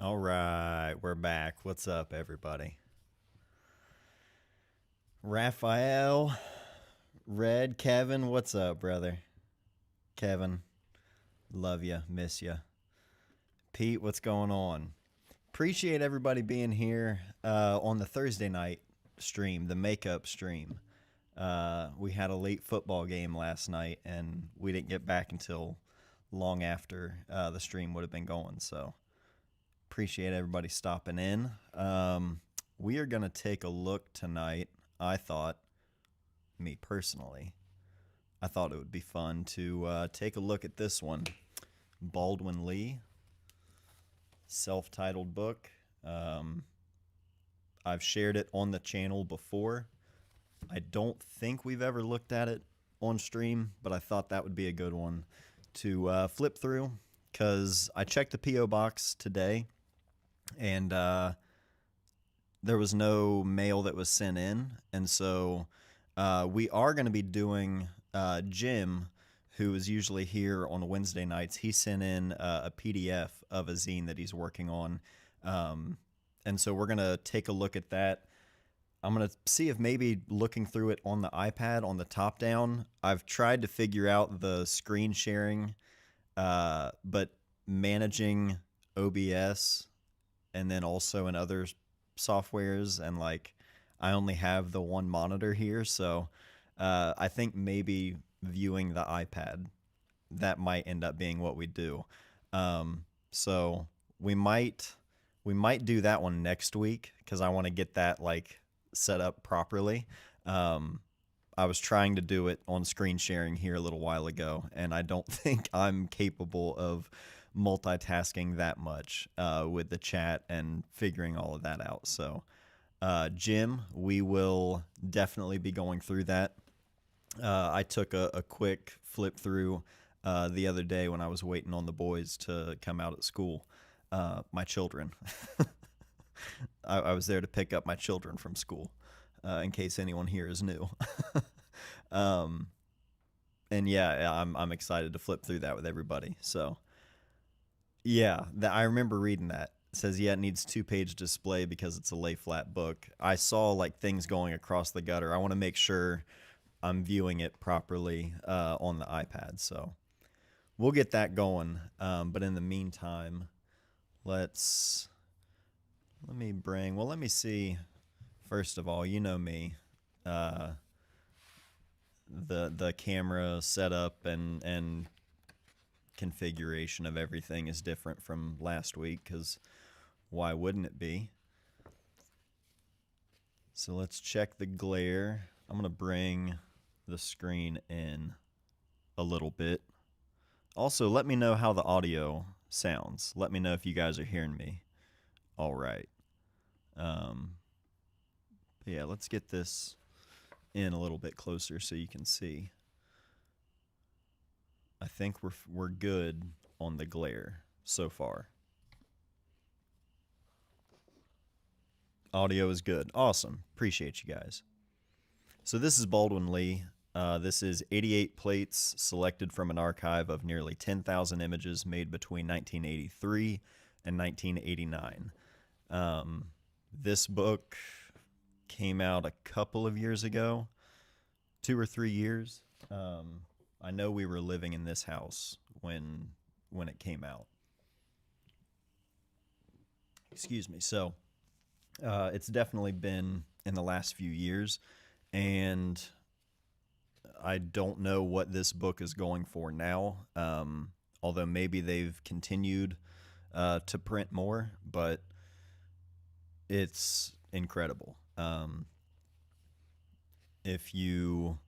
All right, we're back. What's up, everybody? Raphael, Red, Kevin, what's up, brother? Kevin, love you, miss you. Pete, what's going on? Appreciate everybody being here on the Thursday night stream, the makeup stream. We had a late football game last night, and we didn't get back until long after the stream would have been going. So appreciate everybody stopping in. We are going to take a look tonight. I thought, me personally, I thought it would be fun to take a look at this one. Baldwin Lee, self titled book. Um, I've shared it on the channel before. I don't think we've ever looked at it on stream, but I thought that would be a good one to flip through because I checked the P.O. box today and there was no mail that was sent in. And so we are going to be doing Jim, who is usually here on Wednesday nights. He sent in a PDF of a zine that he's working on. And so we're going to take a look at that. I'm going to see if maybe looking through it on the iPad on the top down. I've tried to figure out the screen sharing, but managing OBS and then also in other softwares, and like I only have the one monitor here, so I think maybe viewing the iPad, that might end up being what we do. So we might we might do that one next week because I want to get that like set up properly. Um, I was trying to do it on screen sharing here a little while ago, and I don't think I'm capable of multitasking that much with the chat and figuring all of that out. So, Jim, we will definitely be going through that. I took a quick flip through the other day when I was waiting on the boys to come out at school. My children. I was there to pick up my children from school, in case anyone here is new. um, and yeah, I'm excited to flip through that with everybody. So yeah, I remember reading that. It says, yeah, it needs 2-page display because it's a lay flat book. I saw like things going across the gutter. I want to make sure I'm viewing it properly on the iPad. So we'll get that going. But in the meantime, let's let me see. First of all, you know me, uh, the camera setup and configuration of everything is different from last week because why wouldn't it be? So let's check the glare. I'm gonna bring the screen in a little bit. Also, let me know how the audio sounds. Let me know if you guys are hearing me all right. Um, yeah, let's get this in a little bit closer so you can see. I think we're good on the glare so far. Audio is good. Awesome. Appreciate you guys. So this is Baldwin Lee. This is 88 plates selected from an archive of nearly 10,000 images made between 1983 and 1989. This book came out a couple of years ago, 2 or 3 years. I know we were living in this house when it came out. Excuse me. So it's definitely been in the last few years, and I don't know what this book is going for now. Although maybe they've continued to print more, but it's incredible. If you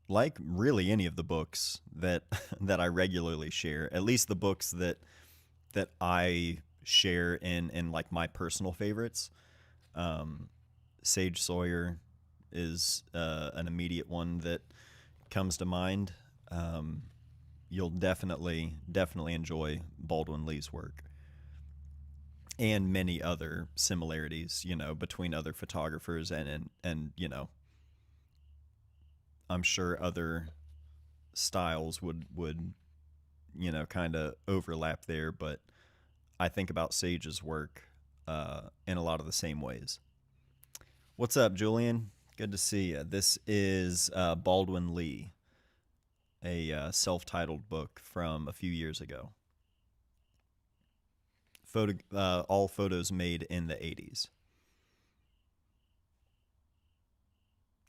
like really any of the books that that I regularly share, at least the books that I share in like my personal favorites, um, Sage Sawyer is an immediate one that comes to mind. You'll definitely enjoy Baldwin Lee's work and many other similarities, between other photographers and I'm sure other styles would kind of overlap there, but I think about Sage's work in a lot of the same ways. What's up, Julian? Good to see you. This is Baldwin Lee, a self-titled book from a few years ago. All photos made in the 80s.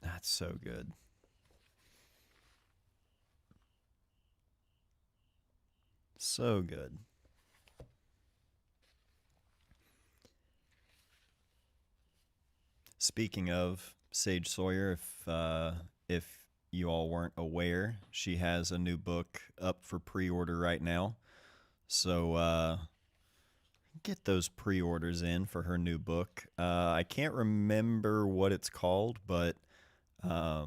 That's so good. So good. Speaking of Sage Sawyer, if you all weren't aware, she has a new book up for pre-order right now. So get those pre-orders in for her new book. I can't remember what it's called, but let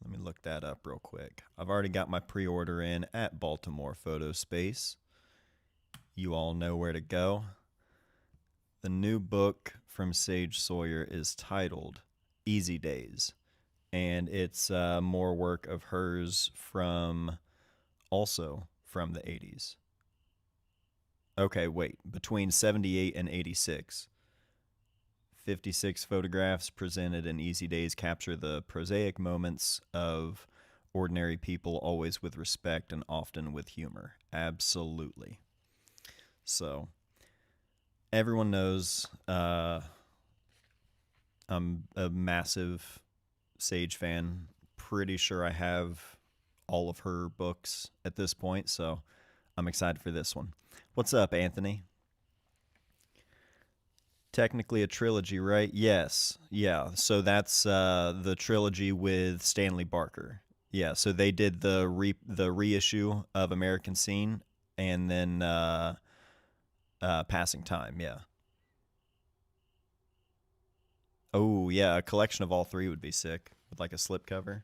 me look that up real quick. I've already got my pre-order in at Baltimore Photo Space. You all know where to go. The new book from Sage Sawyer is titled Easy Days, and it's more work of hers also from the 80s. Okay, wait, between 78 and 86. 56 photographs presented in Easy Days capture the prosaic moments of ordinary people, always with respect and often with humor. Absolutely. So, everyone knows I'm a massive Sage fan. Pretty sure I have all of her books at this point, so I'm excited for this one. What's up, Anthony? Technically a trilogy, right? Yes. Yeah. So that's the trilogy with Stanley Barker. Yeah. So they did the reissue of American Scene, and then Passing Time. Yeah. Oh yeah, a collection of all three would be sick with like a slipcover.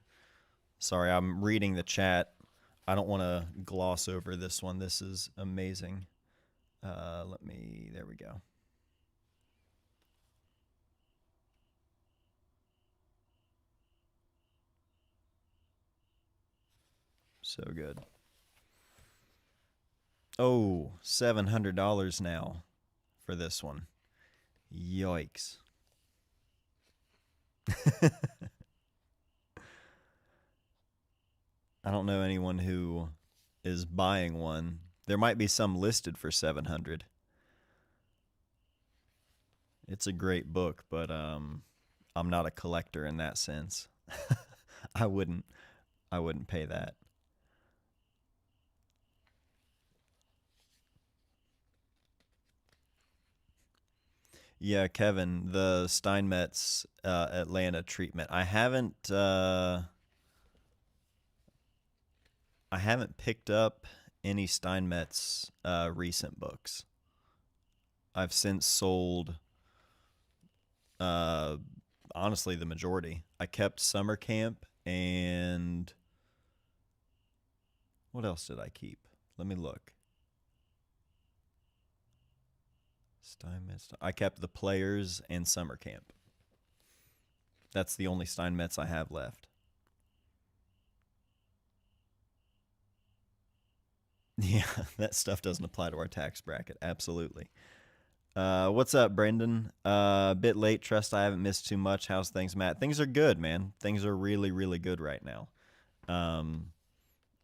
Sorry, I'm reading the chat. I don't want to gloss over this one. This is amazing. There we go. So good. Oh, $700 now for this one. Yikes. I don't know anyone who is buying one. There might be some listed for 700. It's a great book, but I'm not a collector in that sense. I wouldn't pay that. Yeah, Kevin, the Steinmetz Atlanta treatment. I haven't picked up any Steinmetz recent books. I've since sold uh, honestly the majority. I kept Summer Camp, and what else did I keep? Let me look. Steinmetz. I kept The Players and Summer Camp. That's the only Steinmetz I have left. Yeah, that stuff doesn't apply to our tax bracket. Absolutely. What's up, Brendan? A bit late. Trust I haven't missed too much. How's things, Matt? Things are good, man. Things are really, really good right now.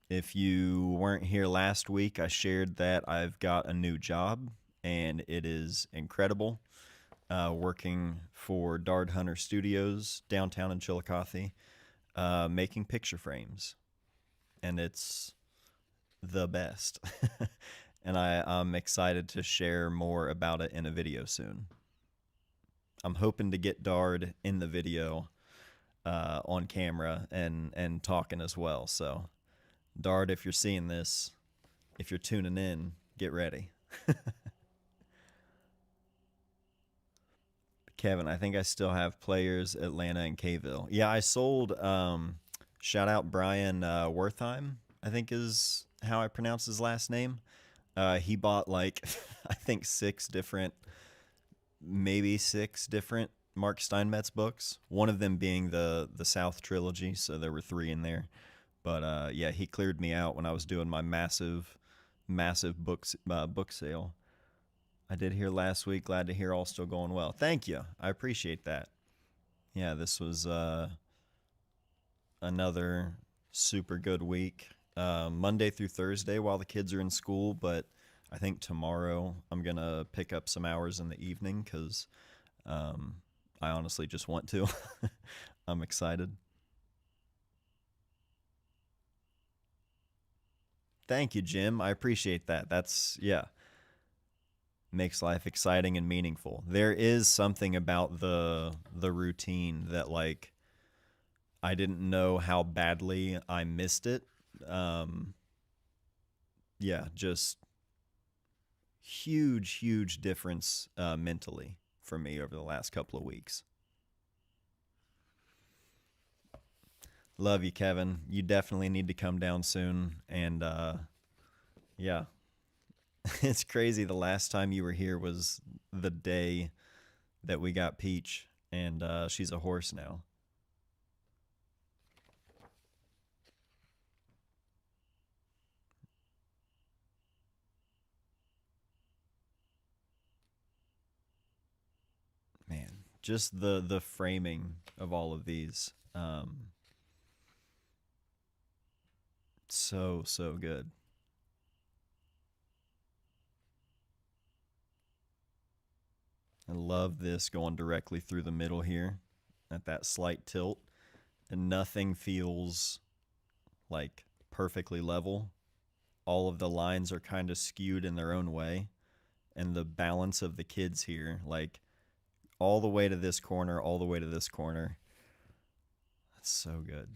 If you weren't here last week, I shared that I've got a new job, and it is incredible. Working for Dard Hunter Studios downtown in Chillicothe, making picture frames, and it's the best. And I'm excited to share more about it in a video soon. I'm hoping to get Dard in the video on camera and talking as well. So, Dard, if you're seeing this, if you're tuning in, get ready. Kevin, I think I still have Players, Atlanta, and Kville. Yeah, I sold, shout out Brian Wertheim, I think is how I pronounce his last name. He bought like, I think maybe six different Mark Steinmetz books. One of them being the South trilogy, so there were three in there. But yeah, he cleared me out when I was doing my massive book sale. I did hear last week. Glad to hear all still going well. Thank you. I appreciate that. Yeah, this was another super good week. Monday through Thursday while the kids are in school, but I think tomorrow I'm going to pick up some hours in the evening because um, I honestly just want to. I'm excited. Thank you, Jim. I appreciate that. Yeah, makes life exciting and meaningful. There is something about the routine that like I didn't know how badly I missed it. Um, yeah, just huge difference mentally for me over the last couple of weeks. Love you, Kevin. You definitely need to come down soon. And yeah, it's crazy. The last time you were here was the day that we got Peach, and she's a horse now. Man, just the framing of all of these, so good. I love this going directly through the middle here at that slight tilt, and nothing feels like perfectly level. All of the lines are kind of skewed in their own way, and the balance of the kids here, like all the way to this corner, all the way to this corner. That's so good.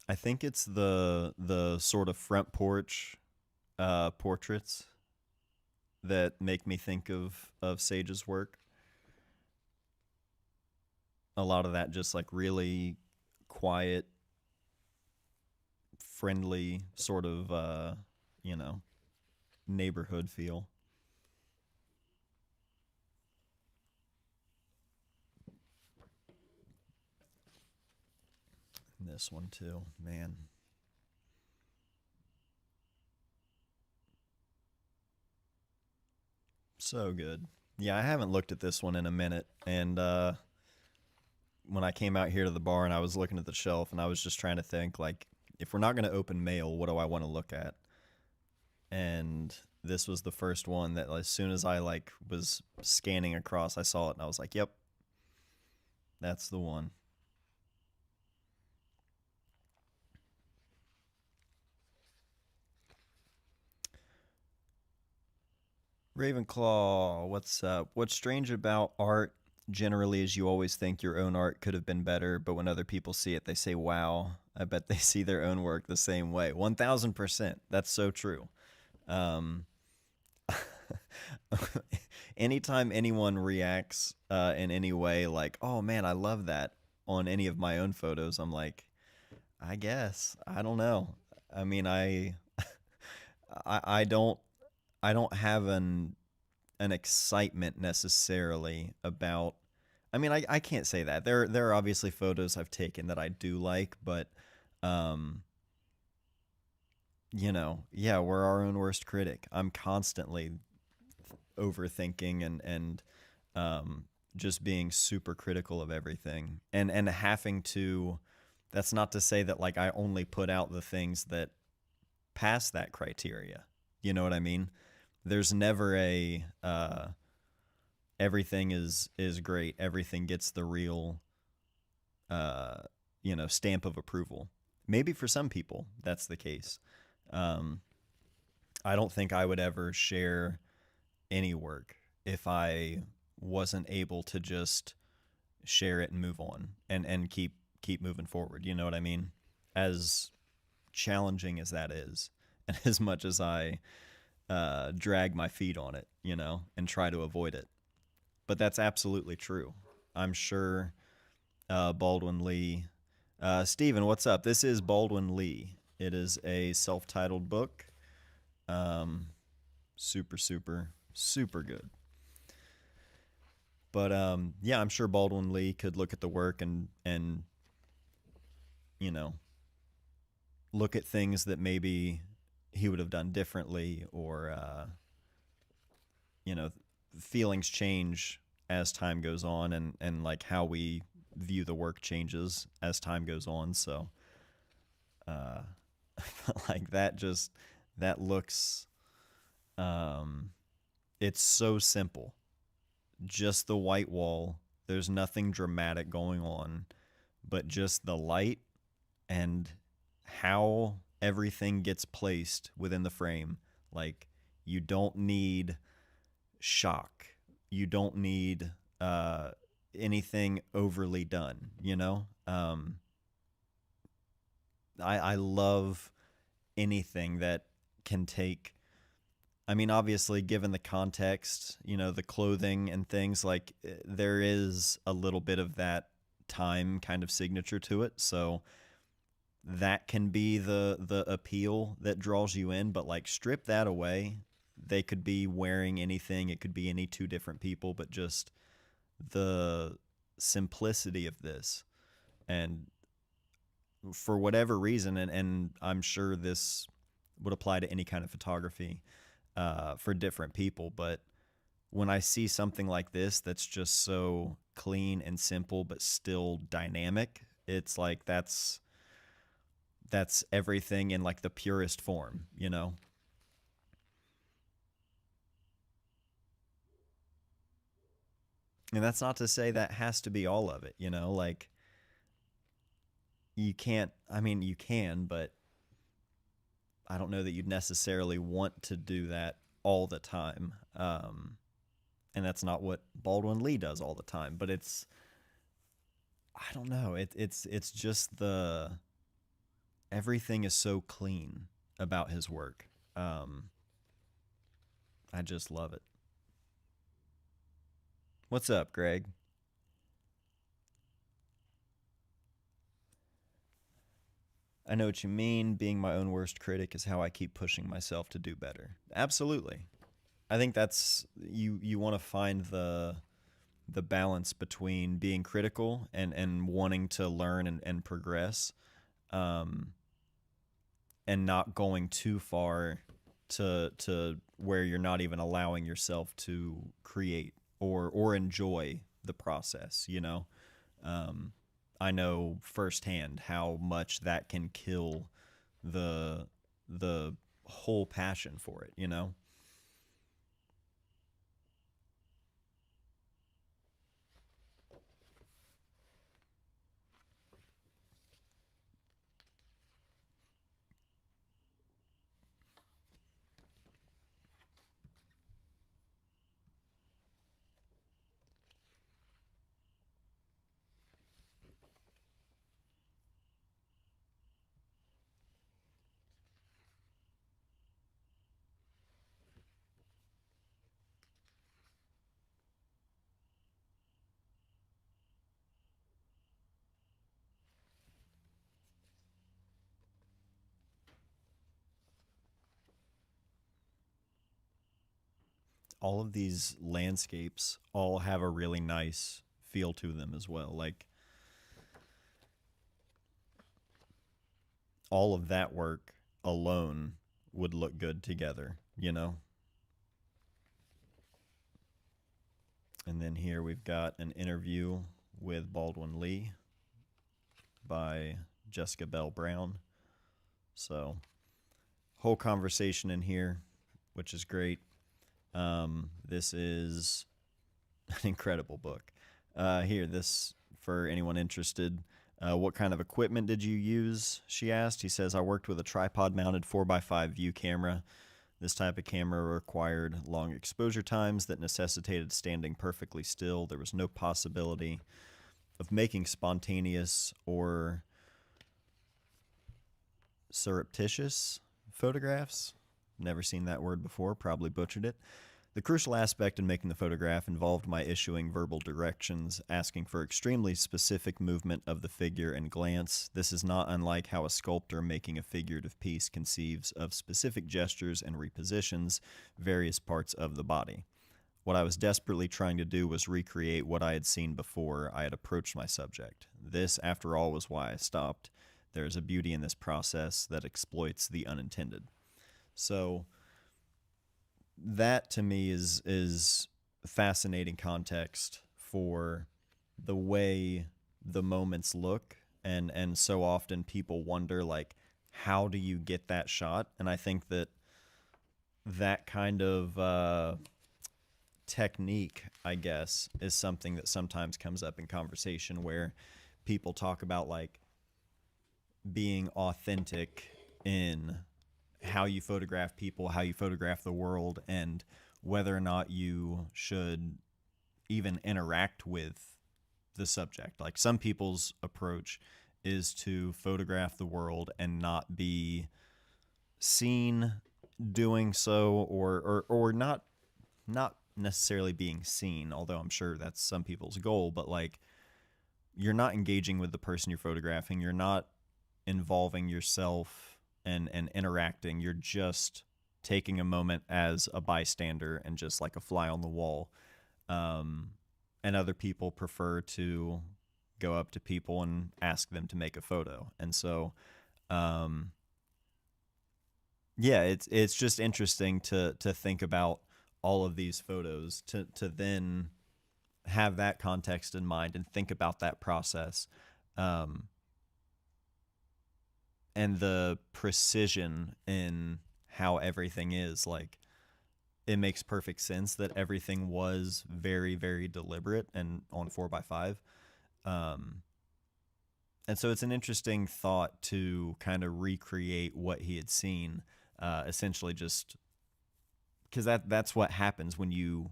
I think it's the sort of front porch portraits that make me think of Sage's work. A lot of that just like really quiet, friendly sort of you know, neighborhood feel. This one too, man. So good. Yeah, I haven't looked at this one in a minute, and when I came out here to the bar and I was looking at the shelf and I was just trying to think like if we're not going to open mail, what do I want to look at? And this was the first one that as soon as I like was scanning across, I saw it and I was like, "Yep, that's the one." Ravenclaw, what's up? What's strange about art generally is you always think your own art could have been better, but when other people see it, they say, "Wow, I bet they see their own work the same way." 1000%. That's so true. Um, anytime anyone reacts in any way, like, "Oh man, I love that," on any of my own photos, I'm like, I guess I don't know. I mean, I don't have an excitement necessarily about. I mean, I can't say that. There are obviously photos I've taken that I do like, but um, yeah, we're our own worst critic. I'm constantly overthinking and um, just being super critical of everything, and having to. That's not to say that like I only put out the things that pass that criteria. You know what I mean? There's never a everything is great. Everything gets the real uh, stamp of approval. Maybe for some people that's the case. Um, I don't think I would ever share any work if I wasn't able to just share it and move on and keep moving forward. You know what I mean? As challenging as that is, and as much as I drag my feet on it, and try to avoid it. But that's absolutely true. I'm sure Baldwin Lee. Steven, what's up? This is Baldwin Lee. It is a self titled book. Um, Super, super, super good. But yeah, I'm sure Baldwin Lee could look at the work and you know look at things that maybe he would have done differently, or you know, feelings change as time goes on, and like how we view the work changes as time goes on. So uh, like that looks um, it's so simple, just the white wall. There's nothing dramatic going on, but just the light and how everything gets placed within the frame. Like, you don't need shock. You don't need anything overly done, you know? I love anything that can take, I mean, obviously, given the context, you know, the clothing and things, like there is a little bit of that time kind of signature to it. So that can be the appeal that draws you in, but like strip that away. They could be wearing anything. It could be any two different people, but just the simplicity of this, and for whatever reason, and I'm sure this would apply to any kind of photography for different people, but when I see something like this that's just so clean and simple but still dynamic, it's like that's everything in like the purest form, you know? And that's not to say that has to be all of it, you know? Like, you can't, I mean, you can, but I don't know that you'd necessarily want to do that all the time. And that's not what Baldwin Lee does all the time, but I don't know. It's just everything is so clean about his work. Um, I just love it. What's up, Greg? I know what you mean. Being my own worst critic is how I keep pushing myself to do better. Absolutely. I think that's you want to find the balance between being critical and wanting to learn and progress, um, and not going too far to where you're not even allowing yourself to create or enjoy the process, you know? Um, I know firsthand how much that can kill the the whole passion for it, you know? All of these landscapes all have a really nice feel to them as well. Like, all of that work alone would look good together, you know? And then here we've got an interview with Baldwin Lee by Jessica Bell Brown. So, whole conversation in here, which is great. This is an incredible book. Here, this for anyone interested. What kind of equipment did you use? She asked. He says, I worked with a tripod mounted 4x5 view camera. This type of camera required long exposure times that necessitated standing perfectly still. There was no possibility of making spontaneous or surreptitious photographs. Never seen that word before, probably butchered it. The crucial aspect in making the photograph involved my issuing verbal directions, asking for extremely specific movement of the figure and glance. This is not unlike how a sculptor making a figurative piece conceives of specific gestures and repositions various parts of the body. What I was desperately trying to do was recreate what I had seen before I had approached my subject. This, after all, was why I stopped. There is a beauty in this process that exploits the unintended. So that to me is fascinating context for the way the moments look, and so often people wonder, like, how do you get that shot? And I think that kind of technique, I guess, is something that sometimes comes up in conversation where people talk about, like, being authentic in how you photograph people, how you photograph the world, and whether or not you should even interact with the subject. Like, some people's approach is to photograph the world and not be seen doing so, or not necessarily being seen, although I'm sure that's some people's goal, but like, you're not engaging with the person you're photographing, you're not involving yourself and interacting, you're just taking a moment as a bystander and just like a fly on the wall. And other people prefer to go up to people and ask them to make a photo. And so, yeah, it's just interesting to think about all of these photos, to then have that context in mind and think about that process. And the precision in how everything is. Like, it makes perfect sense that everything was very, very deliberate and on 4x5. And so it's an interesting thought to kind of recreate what he had seen, essentially, just because that's what happens when you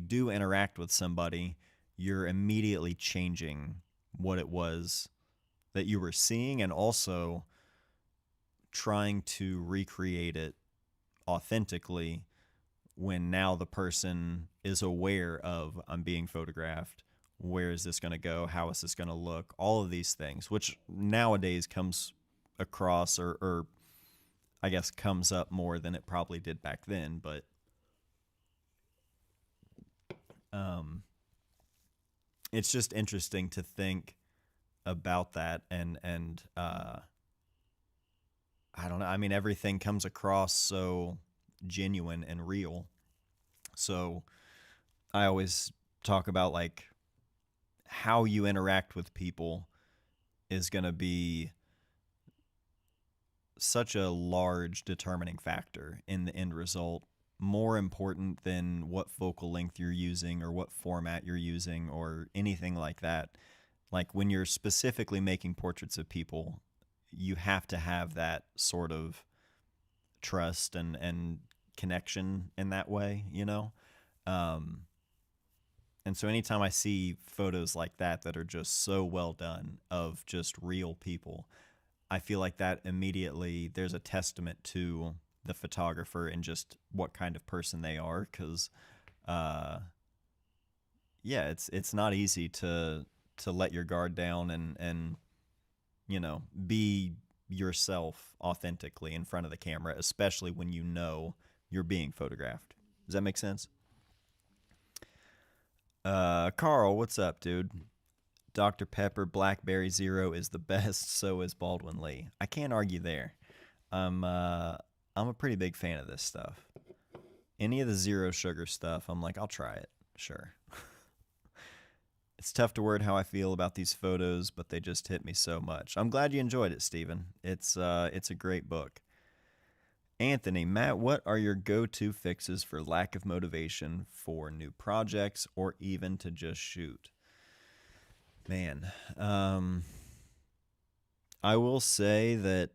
do interact with somebody. You're immediately changing what it was that you were seeing, and also trying to recreate it authentically when now the person is aware of, I'm being photographed. Where is this going to go? How is this going to look? All of these things, which nowadays comes across, or I guess comes up more than it probably did back then. But it's just interesting to think about that, and I don't know. I mean, everything comes across so genuine and real. So I always talk about, like, how you interact with people is going to be such a large determining factor in the end result, more important than what focal length you're using or what format you're using or anything like that. Like, when you're specifically making portraits of people, you have to have that sort of trust and connection in that way, you know? And so anytime I see photos like that are just so well done of just real people, I feel like that immediately there's a testament to the photographer and just what kind of person they are. Because, yeah, it's not easy to let your guard down and you know, be yourself authentically in front of the camera, especially when you know you're being photographed. Does that make sense? Carl, what's up, dude? Dr. Pepper Blackberry Zero is the best, so is Baldwin Lee. I can't argue there. I'm a pretty big fan of this stuff. Any of the zero sugar stuff, I'm like, I'll try it. Sure. It's tough to word how I feel about these photos, but they just hit me so much. I'm glad you enjoyed it, Steven. It's a great book. Anthony, Matt, what are your go-to fixes for lack of motivation for new projects or even to just shoot? Man, I will say that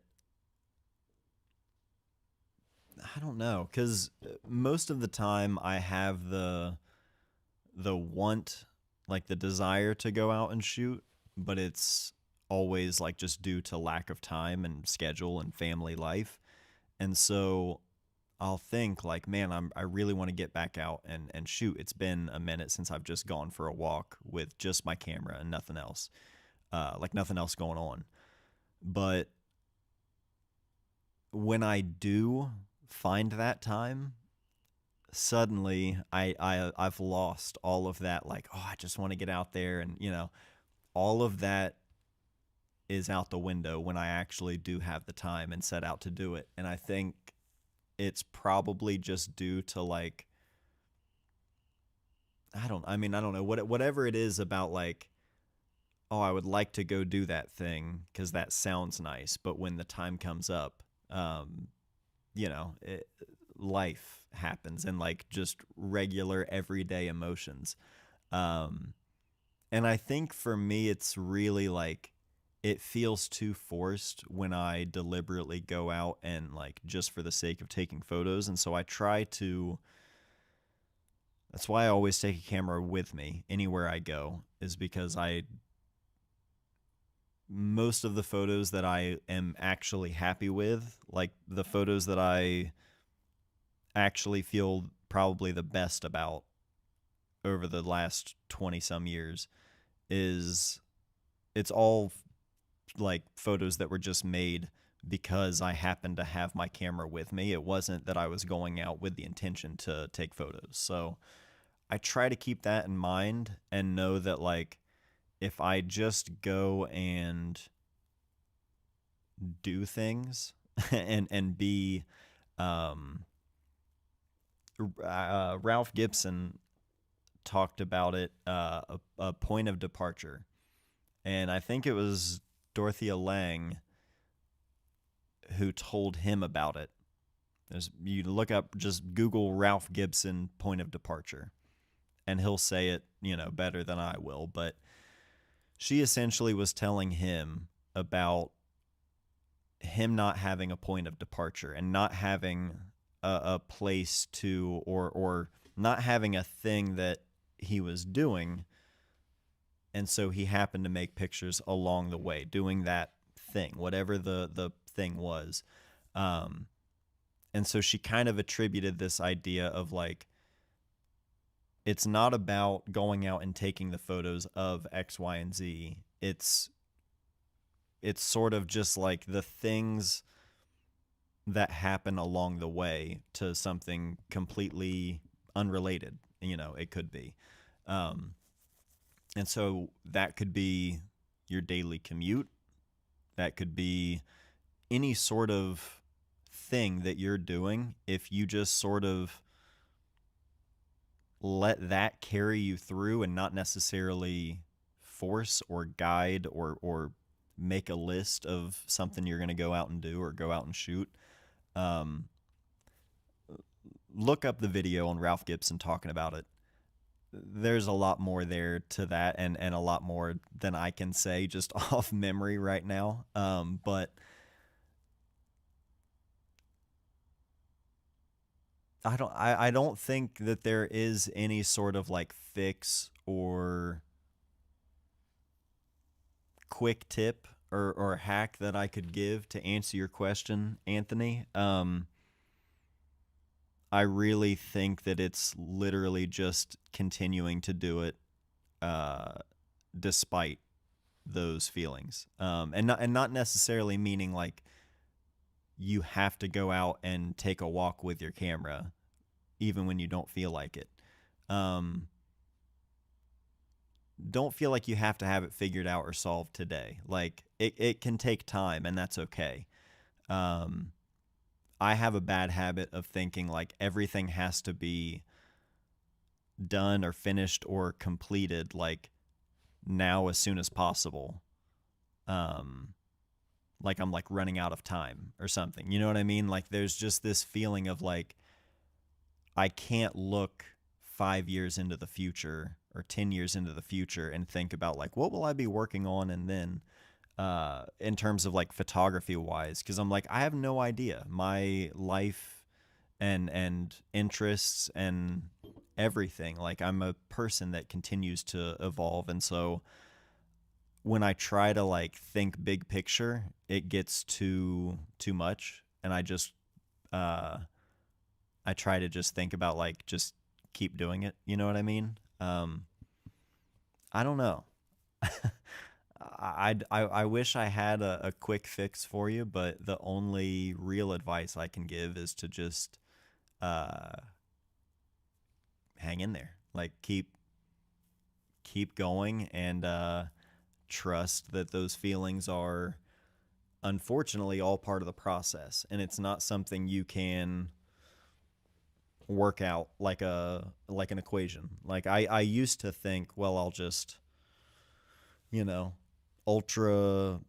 I don't know, because most of the time I have the want, like the desire to go out and shoot, but it's always like just due to lack of time and schedule and family life. And so I'll think like, man, I really want to get back out and shoot. It's been a minute since I've just gone for a walk with just my camera and nothing else, like nothing else going on. But when I do find that time, suddenly I've lost all of that. Like, oh, I just want to get out there, and all of that is out the window when I actually do have the time and set out to do it. And I think it's probably just due to like, I don't know, whatever it is about like, oh, I would like to go do that thing because that sounds nice, but when the time comes up, um, it, life happens and like just regular everyday emotions. Um, and I think for me, it's really like it feels too forced when I deliberately go out and like just for the sake of taking photos. And so I try to, that's why I always take a camera with me anywhere I go, is because most of the photos that I am actually happy with, like the photos that I actually feel probably the best about over the last 20 some years, is it's all like photos that were just made because I happened to have my camera with me. It wasn't that I was going out with the intention to take photos. So I try to keep that in mind and know that like if I just go and do things and be um Ralph Gibson talked about it, a point of departure. And I think it was Dorothea Lange who told him about it. You look up, just Google Ralph Gibson point of departure, and he'll say it, better than I will. But she essentially was telling him about him not having a point of departure and not having a place to, or not having a thing that he was doing. And so he happened to make pictures along the way doing that thing, whatever the thing was. And so she kind of attributed this idea of like, it's not about going out and taking the photos of X, Y, and Z. It's sort of just like the things that happen along the way to something completely unrelated. It could be. And so that could be your daily commute. That could be any sort of thing that you're doing. If you just sort of let that carry you through and not necessarily force or guide or make a list of something you're going to go out and do or go out and shoot. Look up the video on Ralph Gibson talking about it. There's a lot more there to that, and a lot more than I can say just off memory right now. But I don't think that there is any sort of like fix or quick tip or hack that I could give to answer your question, Anthony. I really think that it's literally just continuing to do it, uh, despite those feelings, and not necessarily meaning like you have to go out and take a walk with your camera, even when you don't feel like it. Um, don't feel like you have to have it figured out or solved today. Like it can take time, and that's okay. Um, I have a bad habit of thinking like everything has to be done or finished or completed like now as soon as possible. Um, like I'm like running out of time or something. You know what I mean? Like there's just this feeling of like I can't look 5 years into the future or 10 years into the future and think about like what will I be working on, and then in terms of like photography wise, because I'm like I have no idea. My life and interests and everything, like I'm a person that continues to evolve, and so when I try to like think big picture, it gets too much, and I just uh I try to just think about like just keep doing it. You know what I mean? I don't know. I wish I had a quick fix for you, but the only real advice I can give is to just uh, hang in there. Like keep going and trust that those feelings are unfortunately all part of the process, and it's not something you can work out like an equation. Like I used to think, well, I'll just, you know, ultra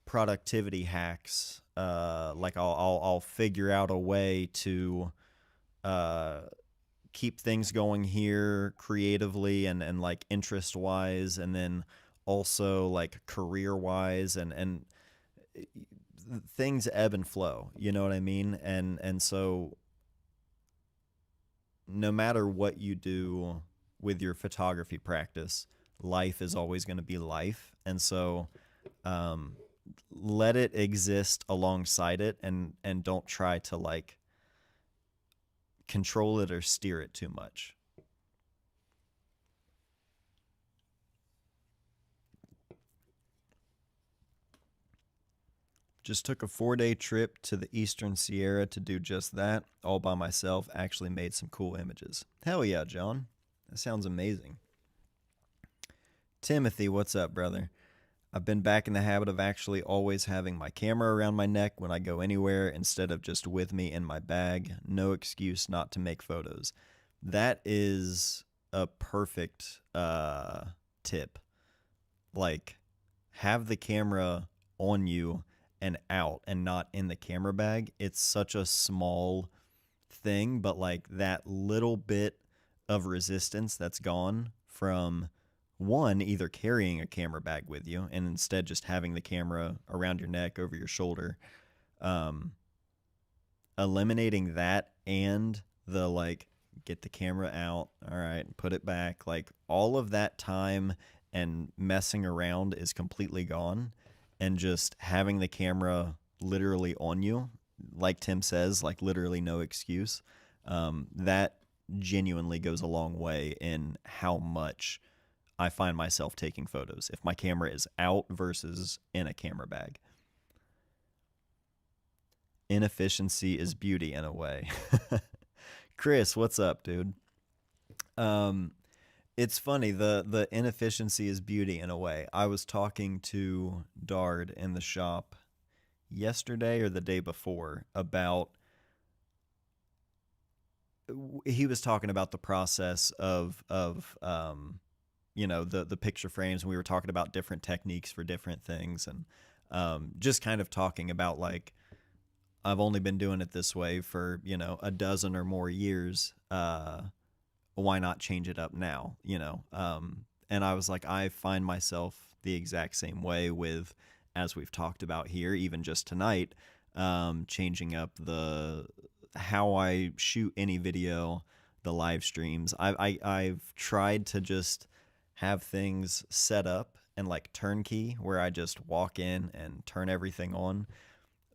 productivity hacks. Like I'll figure out a way to uh, keep things going here creatively and like interest wise, and then also like career wise, and things ebb and flow. You know what I mean? And so no matter what you do with your photography practice, life is always going to be life. And so um, let it exist alongside it, and don't try to like control it or steer it too much. Just took a 4-day trip to the Eastern Sierra to do just that, all by myself. Actually made some cool images. Hell yeah, John. That sounds amazing. Timothy, what's up, brother? I've been back in the habit of actually always having my camera around my neck when I go anywhere instead of just with me in my bag. No excuse not to make photos. That is a perfect tip. Like, have the camera on you and out and not in the camera bag. It's such a small thing, but like that little bit of resistance that's gone from one, either carrying a camera bag with you and instead just having the camera around your neck, over your shoulder, um, eliminating that, and the like, get the camera out, all right, put it back, like all of that time and messing around is completely gone, and just having the camera literally on you, like Tim says, like literally no excuse. That genuinely goes a long way in how much I find myself taking photos if my camera is out versus in a camera bag. Inefficiency is beauty in a way. Chris, what's up, dude? Um, it's funny, the inefficiency is beauty in a way. I was talking to Dard in the shop yesterday or the day before about, he was talking about the process of you know, the picture frames, and we were talking about different techniques for different things, and just kind of talking about like, I've only been doing it this way for, you know, a dozen or more years. Why not change it up now, you know? And I was like, I find myself the exact same way with, as we've talked about here, even just tonight, changing up the how I shoot any video, the live streams. I've tried to just have things set up and like turnkey, where I just walk in and turn everything on.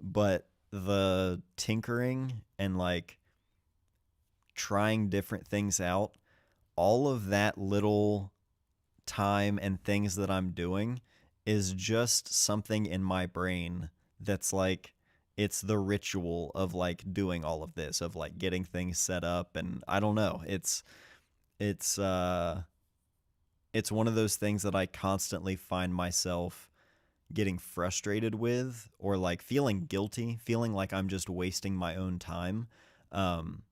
But the tinkering and like trying different things out, all of that little time and things that I'm doing is just something in my brain that's like, it's the ritual of like doing all of this, of like getting things set up. And I don't know, it's it's one of those things that I constantly find myself getting frustrated with, or like feeling guilty, feeling like I'm just wasting my own time, um,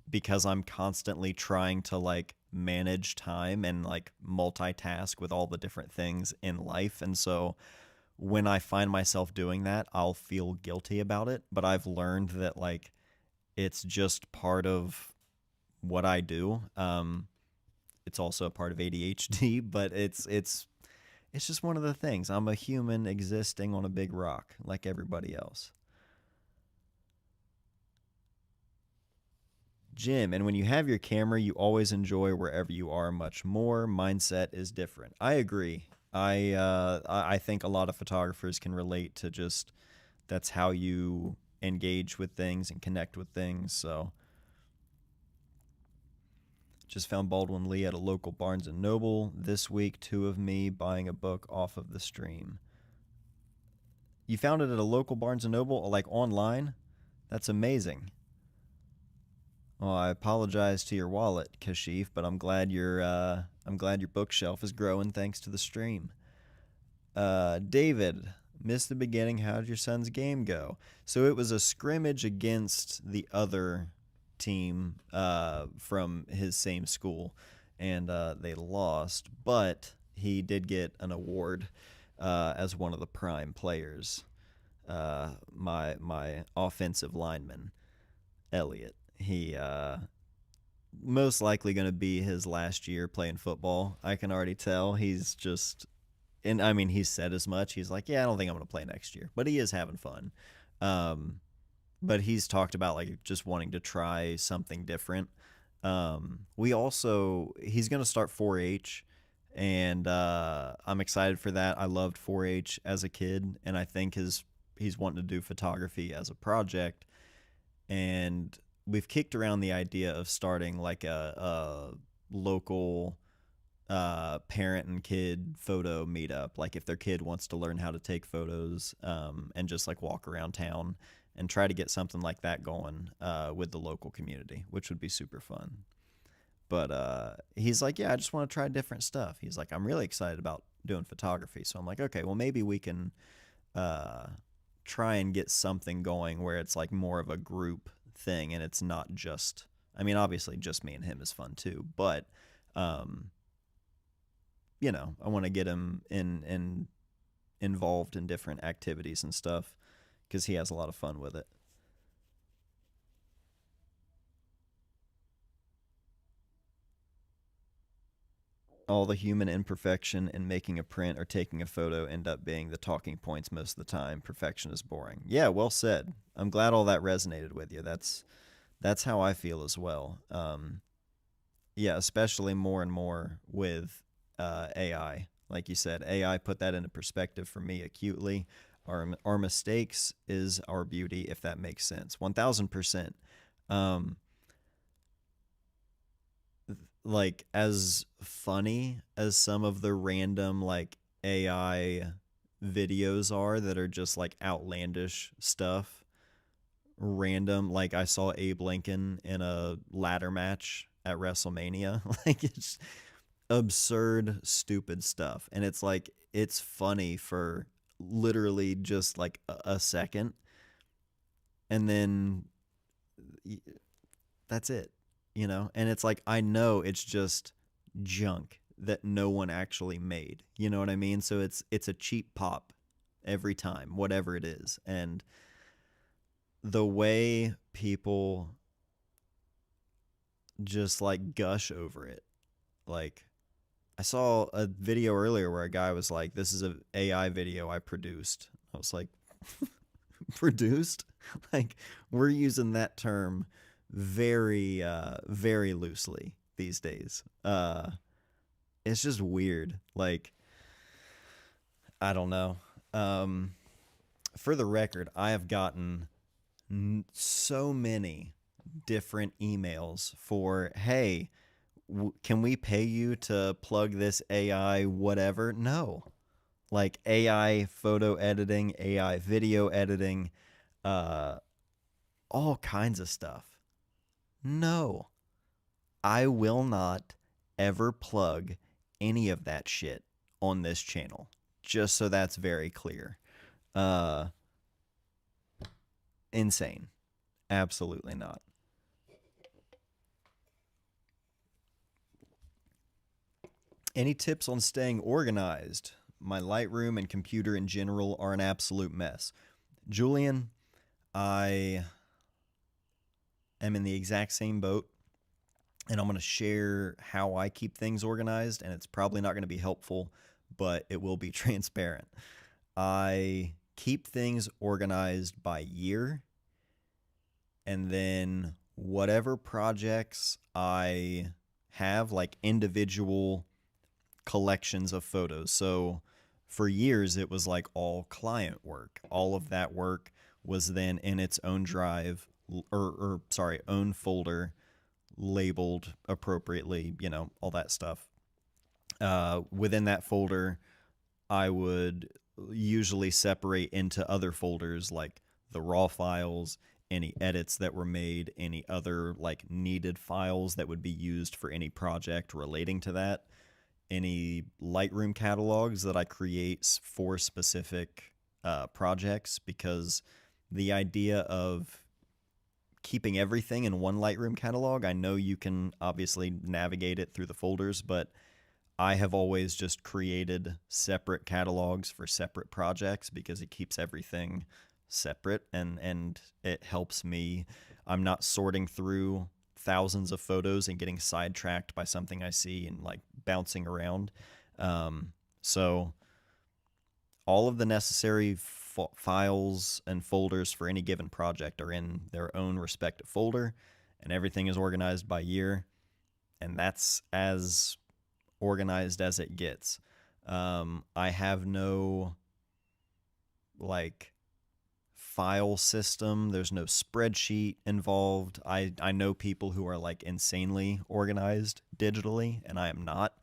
because I'm constantly trying to like manage time and like multitask with all the different things in life. And so when I find myself doing that, I'll feel guilty about it. But I've learned that like it's just part of what I do. It's also a part of ADHD, but it's just one of the things. I'm a human existing on a big rock like everybody else. Jim, and when you have your camera, you always enjoy wherever you are much more. Mindset is different. I agree. I think a lot of photographers can relate to just, that's how you engage with things and connect with things. So Just found Baldwin Lee at a local Barnes and Noble this week. Two of me buying a book off of the stream. You found it at a local Barnes and Noble, like online? That's amazing. Well, I apologize to your wallet, Kashif, but I'm glad your bookshelf is growing thanks to the stream. David, missed the beginning. How did your son's game go? So it was a scrimmage against the other team from his same school, and they lost, but he did get an award as one of the prime players. My offensive lineman, Elliot. He most likely going to be his last year playing football. I can already tell. He's just, and I mean, he's said as much. He's like, yeah, I don't think I'm going to play next year, but he is having fun. But he's talked about like just wanting to try something different. He's going to start 4-H, and I'm excited for that. I loved 4-H as a kid, and I think he's wanting to do photography as a project, and we've kicked around the idea of starting like a local parent and kid photo meetup. Like if their kid wants to learn how to take photos and just like walk around town, and try to get something like that going with the local community, which would be super fun. But he's like, yeah, I just want to try different stuff. He's like, I'm really excited about doing photography. So I'm like, okay, well, maybe we can try and get something going where it's like more of a group thing, and it's not just, I mean, obviously just me and him is fun too, but you know, I want to get him involved in different activities and stuff because he has a lot of fun with it. All the human imperfection in making a print or taking a photo end up being the talking points most of the time. Perfection is boring. Yeah, well said. I'm glad all that resonated with you. That's how I feel as well. Yeah, especially more and more with AI. Like you said, AI put that into perspective for me acutely. Our mistakes is our beauty, if that makes sense. 1000%. Like as funny as some of the random like AI videos are that are just like outlandish stuff, random, like I saw Abe Lincoln in a ladder match at WrestleMania. Like it's absurd, stupid stuff. And it's like it's funny for literally just like a second, and then that's it, you know? And it's like, I know it's just junk that no one actually made. You know what I mean? So it's a cheap pop every time, whatever it is. And the way people just like gush over it. Like I saw a video earlier where a guy was like, "This is an AI video I produced." I was like, "Produced?" Like we're using that term very very loosely these days. It's just weird. Like I don't know. For the record, I have gotten so many different emails for, hey, can we pay you to plug this AI whatever? No. Like AI photo editing, AI video editing, all kinds of stuff. No. I will not ever plug any of that shit on this channel. Just so that's very clear. Insane. Absolutely not. Any tips on staying organized? My Lightroom and computer in general are an absolute mess. Julian, I am in the exact same boat, and I'm going to share how I keep things organized, and it's probably not going to be helpful, but it will be transparent. I keep things organized by year, and then whatever projects I have, like individual collections of photos. So for years, it was like all client work. All of that work was then in its own drive, or sorry, own folder, labeled appropriately, all that stuff. Within that folder, I would usually separate into other folders like the raw files, any edits that were made, any other like needed files that would be used for any project relating to that, any Lightroom catalogs that I create for specific projects, because the idea of keeping everything in one Lightroom catalog, I know you can obviously navigate it through the folders, but I have always just created separate catalogs for separate projects because it keeps everything separate, and it helps me. I'm not sorting through thousands of photos and getting sidetracked by something I see and like bouncing around. So all of the necessary files and folders for any given project are in their own respective folder, and everything is organized by year, and that's as organized as it gets. I have no like file system. There's no spreadsheet involved. I know people who are like insanely organized digitally, and I am not.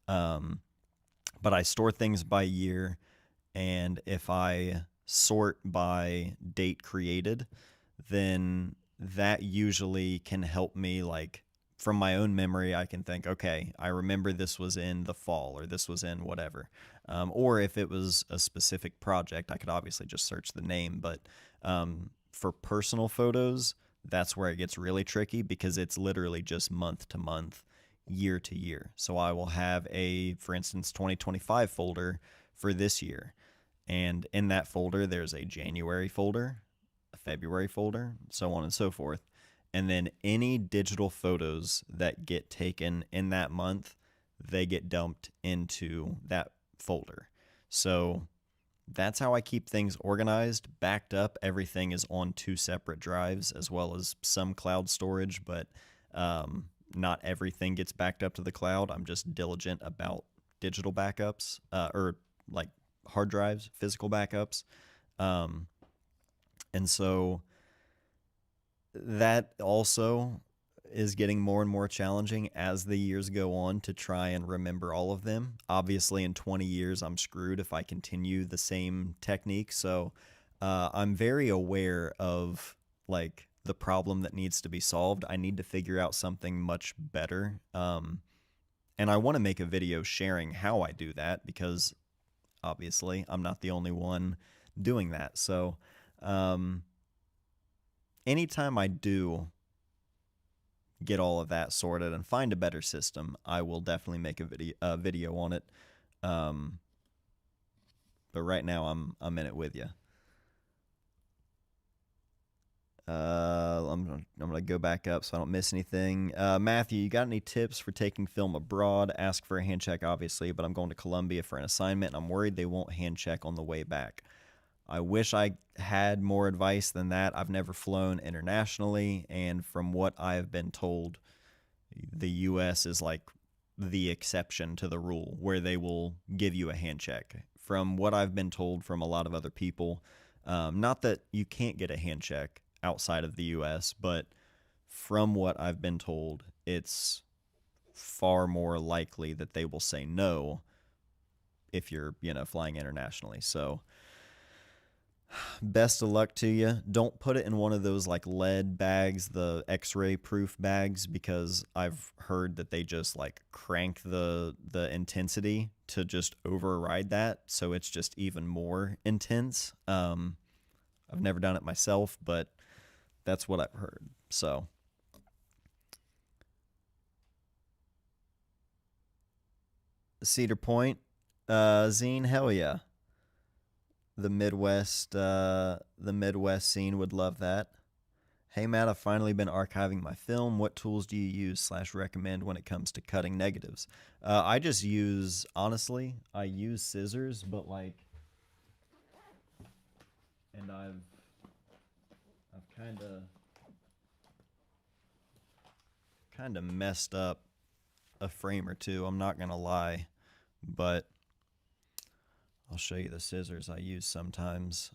But I store things by year, and if I sort by date created, then that usually can help me, like from my own memory, I can think, okay, I remember this was in the fall or this was in whatever. Or if it was a specific project, I could obviously just search the name. But for personal photos, that's where it gets really tricky because it's literally just month to month, year to year. So I will have for instance, 2025 folder for this year. And in that folder, there's a January folder, a February folder, so on and so forth. And then any digital photos that get taken in that month, they get dumped into that folder. So that's how I keep things organized, backed up. Everything is on 2 separate drives as well as some cloud storage, but not everything gets backed up to the cloud. I'm just diligent about digital backups, or like hard drives, physical backups. And so that also is getting more and more challenging as the years go on to try and remember all of them. Obviously, in 20 years, I'm screwed if I continue the same technique. So I'm very aware of like the problem that needs to be solved. I need to figure out something much better. And I want to make a video sharing how I do that because obviously I'm not the only one doing that. So anytime I do get all of that sorted and find a better system, I will definitely make a video on it. But right now I'm in it with you. I'm gonna go back up so I don't miss anything. Matthew, you got any tips for taking film abroad? Ask for a hand check, obviously, but I'm going to Colombia for an assignment, and I'm worried they won't hand check on the way back. I wish I had more advice than that. I've never flown internationally, and from what I've been told, the U.S. is like the exception to the rule where they will give you a hand check. From what I've been told from a lot of other people, not that you can't get a hand check outside of the U.S., but from what I've been told, it's far more likely that they will say no if you're, flying internationally. So best of luck to you. Don't put it in one of those like lead bags, the x-ray proof bags, because I've heard that they just like crank the intensity to just override that, so it's just even more intense. I've never done it myself, but that's what I've heard. So Cedar Point, Zine, hell yeah. The Midwest scene would love that. Hey Matt, I've finally been archiving my film. What tools do you use / recommend when it comes to cutting negatives? I just use, honestly, I use scissors, but like, and I've kind of messed up a frame or two. I'm not gonna lie, but I'll show you the scissors I use sometimes.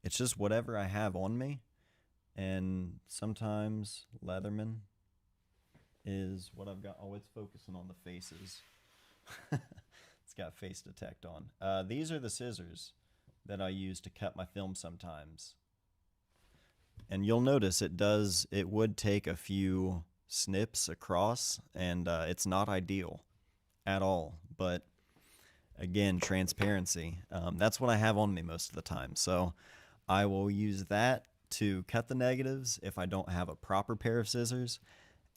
It's just whatever I have on me, and sometimes Leatherman. is what I've got. Oh, it's focusing on the faces. It's got face detect on. These are the scissors that I use to cut my film sometimes. And you'll notice it would take a few snips across, and it's not ideal at all. But again, transparency. That's what I have on me most of the time. So I will use that to cut the negatives if I don't have a proper pair of scissors.